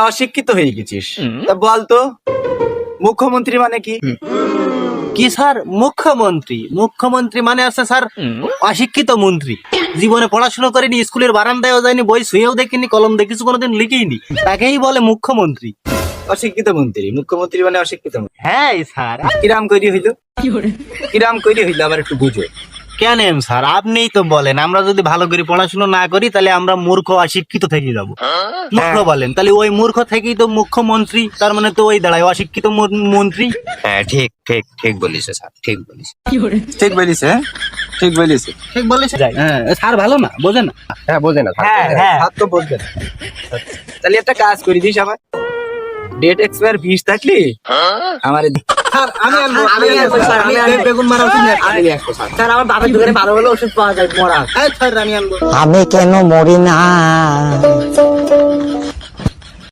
অশিক্ষিত হয়ে গেছিস। তা বলতো মুখ্যমন্ত্রী মানে কি? কি স্যার? মুখ্যমন্ত্রী মানে আছে স্যার অশিক্ষিত মন্ত্রী। জীবনে পড়াশোনা করেনি, স্কুলের বারান্দায়ও যায়নি, বই ছুঁয়েও দেখিনি, কলম দেখেছি কোনোদিন লিখিনি, তাকেই বলে মুখ্যমন্ত্রী। অশিক্ষিত মন্ত্রী, মুখ্যমন্ত্রী মানে অশিক্ষিত মন্ত্রী। হ্যাঁ স্যার। কিরাম কইরি হইলো আবার একটু বুঝো। কেন স্যার? আপনিই তো বলেন, আমরা যদি ভালো করে পড়াশোনা না করি তাহলে আমরা মূর্খ অশিক্ষিত থেকে যাব। মূর্খ বলেন, তাহলে ওই মূর্খ থেকেই তো মুখ্যমন্ত্রী, তার মানে তো ওই দাঁড়ায় অশিক্ষিত মন্ত্রী। হ্যাঁ ঠিক বলিছে স্যার, ঠিক বলিছে। ঠিক বলিছে। ঠিক বলেছে। হ্যাঁ স্যার ভালো না, বোঝে না। হ্যাঁ বোঝে না। হ্যাঁ। স্যার তো বুঝবে না। তাহলে একটা কাজ করে দিস, আমার ডেট এক্সপায়ার 20 থাকলি আমার স্যার আমি আনবো, বেগুন মারা ওষুধ নিয়ে আসবো। স্যার আমার বাবার দোকানে ভালো ভালো ওষুধ পাওয়া যায় মরা। স্যার আমি আনবো। আমি কেন মরি না?